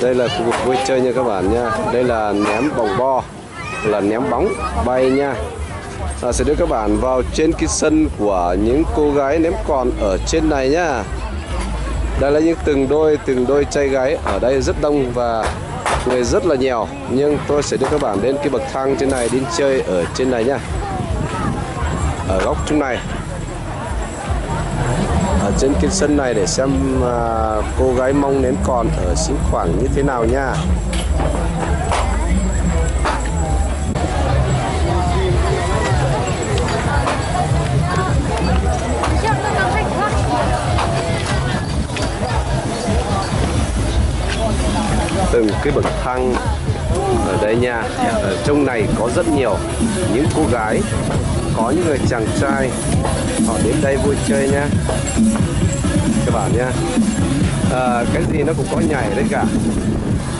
Đây là khu vực vui chơi nha các bạn nha. Đây là ném bồng bo, là ném bóng bay nha. Sẽ đưa các bạn vào trên cái sân của những cô gái ném còn ở trên này nhá. Đây là những từng đôi trai gái ở đây rất đông và người rất là nhiều, nhưng tôi sẽ đưa các bạn đến cái bậc thang trên này đi chơi ở trên này nhá. Ở góc trung này, ở trên cái sân này để xem cô gái Mông ném còn ở xính khoảng như thế nào nha. Từng cái bậc thang ở đây nha. Ở trong này có rất nhiều những cô gái, có những người chàng trai họ đến đây vui chơi nha các bạn nha. Cái gì nó cũng có nhảy đấy cả,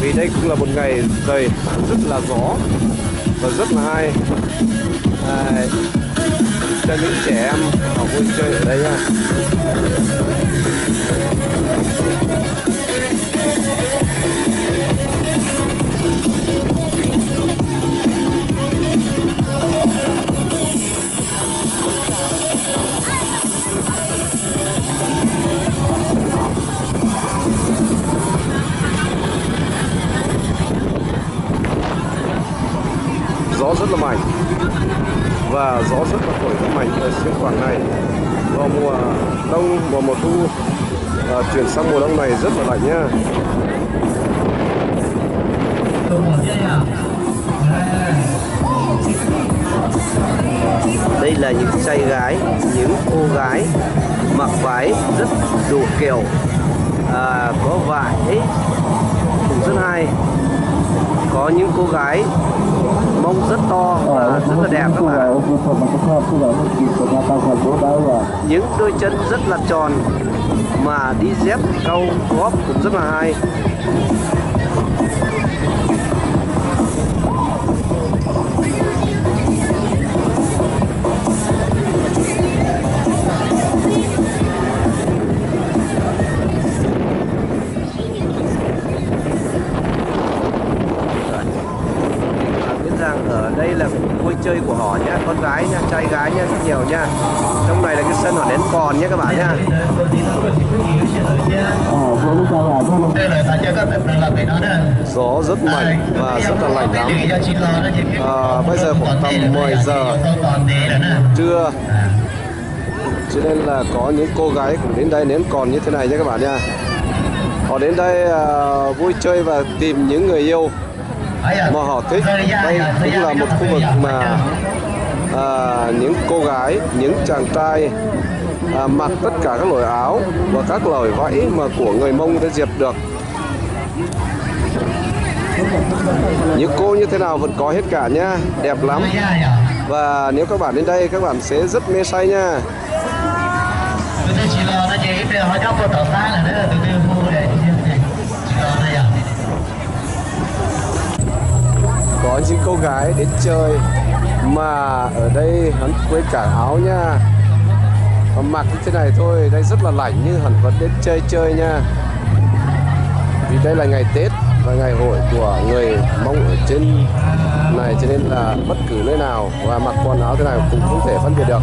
vì đây cũng là một ngày trời rất là gió và rất là hay cho những trẻ em họ vui chơi ở đây nha. Gió rất là mạnh và gió rất là thổi rất mạnh ở xứ Quảng này. Vào mùa đông, vào mùa thu chuyển sang mùa đông này rất là lạnh nhá. Đây là những trai gái, những cô gái mặc váy rất đủ kiểu, có vải cũng rất hay. Có những cô gái mông rất to và rất là đẹp các bạn. Những đôi chân rất là tròn mà đi dép cao gót cũng rất là hay. Ở đây là vui chơi của họ nhé, con gái nha, trai gái nha, rất nhiều nha. Trong này là cái sân họ ném còn nhé các bạn nha. Gió rất mạnh và rất là lạnh lắm. Bây giờ khoảng tầm 10 giờ trưa, cho nên là có những cô gái cũng đến đây ném còn như thế này nhé các bạn nha. Họ đến đây vui chơi và tìm những người yêu mà họ thích. Đây cũng là một khu vực mà những cô gái, những chàng trai mặc tất cả các loại áo và các loại váy mà của người Mông đã dẹp được. Những cô như thế nào vẫn có hết cả nha, đẹp lắm. Và nếu các bạn đến đây các bạn sẽ rất mê say nha. Có những cô gái đến chơi mà ở đây hắn quên cả áo nha, và mặc như thế này thôi, đây rất là lạnh nhưng hắn vẫn đến chơi nha. Vì đây là ngày Tết và ngày hội của người Mông ở trên này, cho nên là bất cứ nơi nào và mặc quần áo thế này cũng không thể phân biệt được.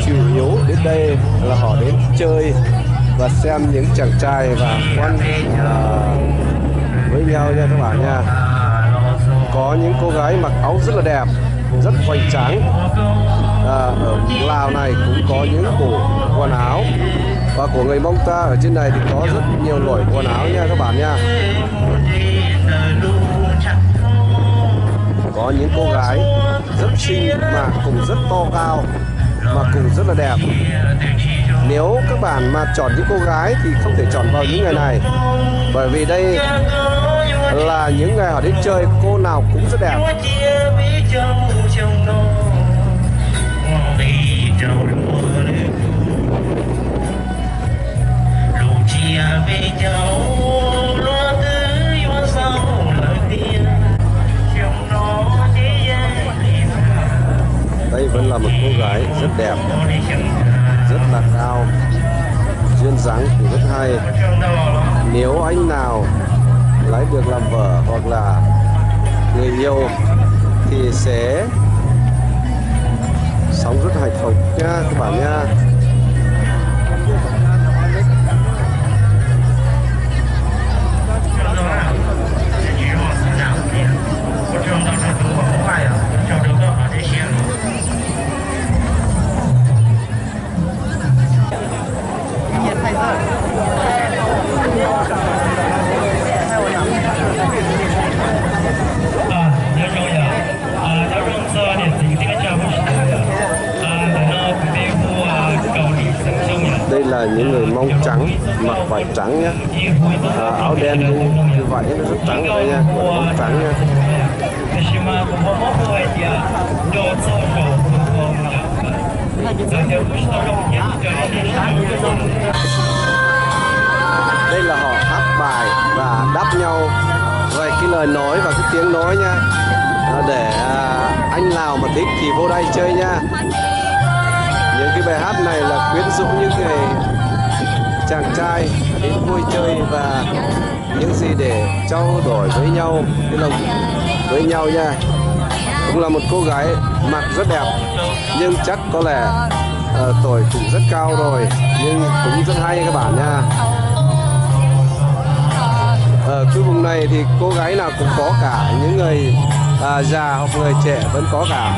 Chủ yếu đến đây là họ đến chơi và xem những chàng trai và quan hệ với nhau nha các bạn nha. Có những cô gái mặc áo rất là đẹp, rất hoành tráng. Ở Lào này cũng có những bộ quần áo, và của người Mông ta ở trên này thì có rất nhiều loại quần áo nha các bạn nha. Có những cô gái rất xinh mà cũng rất to cao mà cũng rất là đẹp. Nếu các bạn mà chọn những cô gái thì không thể chọn vào những ngày này, bởi vì đây là những ngày họ đến chơi, cô nào cũng rất đẹp. Đây vẫn là một cô gái rất đẹp, rất là cao, duyên dáng thì rất hay. Nếu anh nào lấy được làm vợ hoặc là người yêu thì sẽ sống rất hạnh phúc nha các bạn nha. Đây là những người Mông trắng, mặc vải trắng nhé, áo đen như vậy nó rất trắng ở đây nha, Mông trắng nha. Đây là họ hát bài và đáp nhau về cái lời nói và cái tiếng nói nha, để anh nào mà thích thì vô đây chơi nha. Những cái bài hát này là quyến rũ những người chàng trai đến vui chơi và những gì để trao đổi với nhau, cái lòng với nhau nha. Cũng là một cô gái mặc rất đẹp, nhưng chắc có lẽ tuổi cũng rất cao rồi, nhưng cũng rất hay các bạn nha. Ở cái vùng này thì cô gái nào cũng có cả, những người già hoặc người trẻ vẫn có cả.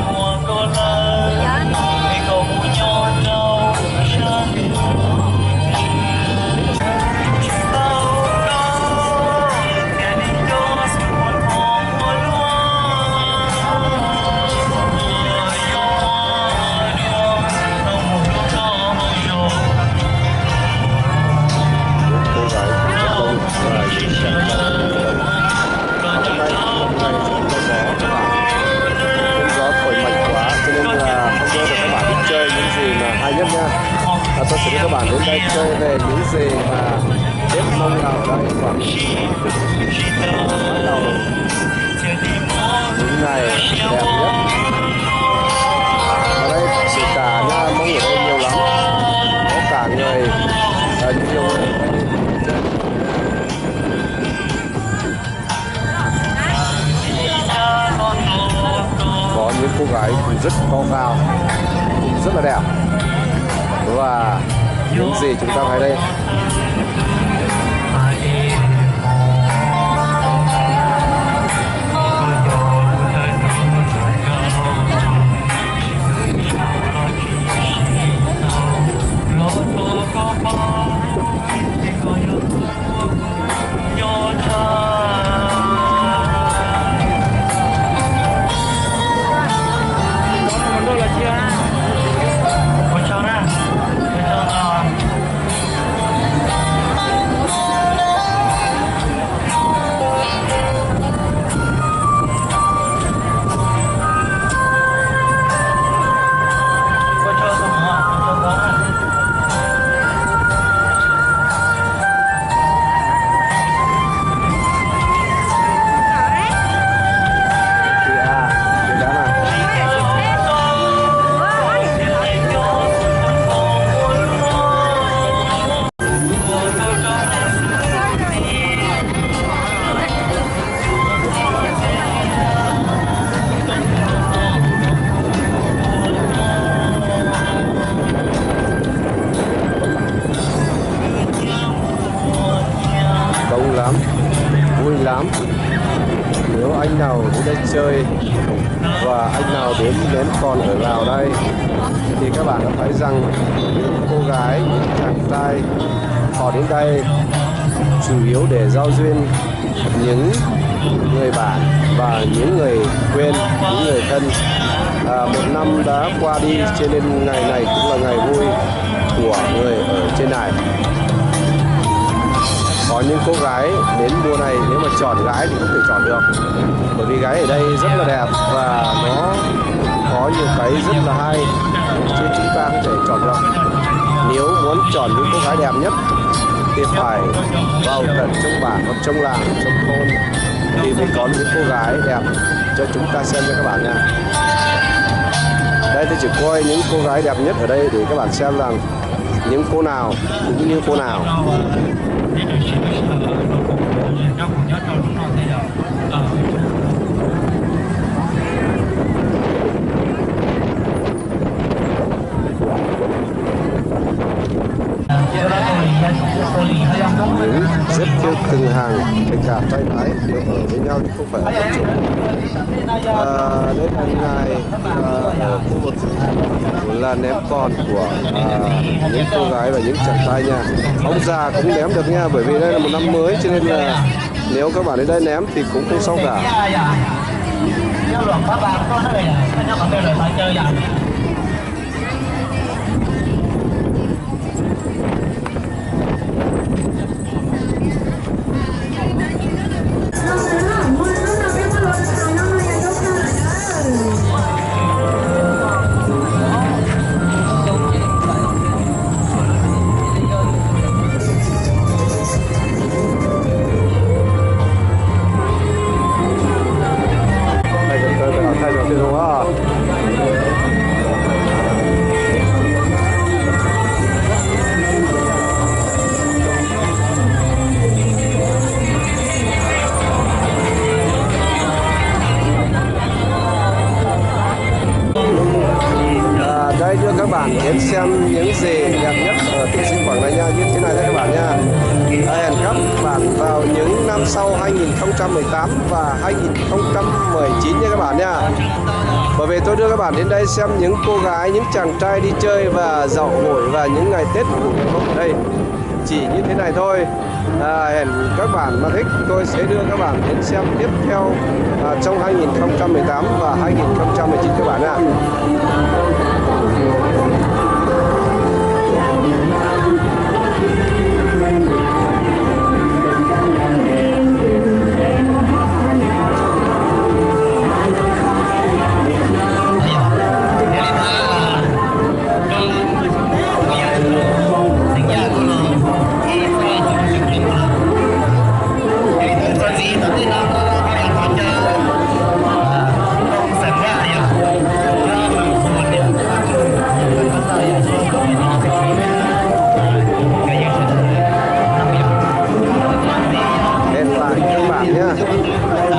Tôi sẽ đưa các bạn đến đây chơi về những gì mà Tết Mông Lào đây khoảng bắt đầu những ngày đẹp nhất. Ở đây sự cả nha, Mông ở đây nhiều lắm, có cả người nhiều người. Có những cô gái cũng rất cao, cũng rất là đẹp. Và những gì chúng ta thấy đây vui lắm. Nếu anh nào đến đây chơi và anh nào đến còn ở Lào đây thì các bạn đã thấy rằng những cô gái, những chàng trai họ đến đây chủ yếu để giao duyên những người bạn và những người quen, những người thân. Một năm đã qua đi cho nên ngày này cũng là ngày vui của người ở trên này. Có những cô gái đến mùa này nếu mà chọn gái thì không thể chọn được, bởi vì gái ở đây rất là đẹp và nó có nhiều cái rất là hay chứ chúng ta không thể chọn được. Nếu muốn chọn những cô gái đẹp nhất thì phải vào tận trong bản hoặc trong làng, trong thôn thì mới có những cô gái đẹp cho chúng ta xem nha các bạn nha. Đây tôi chỉ quay những cô gái đẹp nhất ở đây để các bạn xem rằng những cô nào cũng như cô nào. Rất yêu từng hàng kể cả trai gái đều ở với nhau chứ không phải ở một chỗ. Đây là ngày ở khu vực là ném con của những cô gái và những chàng trai nha. Ông già cũng ném được nha, bởi vì đây là một năm mới cho nên là nếu các bạn đến đây ném thì cũng không sao cả. Đây đưa các bạn đến xem những gì đẹp nhất ở tỉnh Siêng Khoảng này nha, như thế này đây các bạn nha. Hẹn các bạn vào những năm sau 2018 và 2019 nha các bạn nha. Bởi vì tôi đưa các bạn đến đây xem những cô gái, những chàng trai đi chơi và dạo hội và những ngày Tết của ở đây chỉ như thế này thôi. Hẹn các bạn mà thích tôi sẽ đưa các bạn đến xem tiếp theo trong 2018 và 2019 các bạn ạ.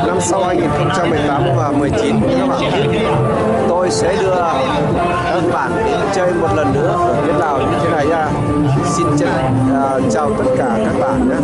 Năm sau 2018 và 19 các bạn, tôi sẽ đưa các bạn đến chơi một lần nữa ở bên Lào như thế này nha. Xin chào tất cả các bạn nhé.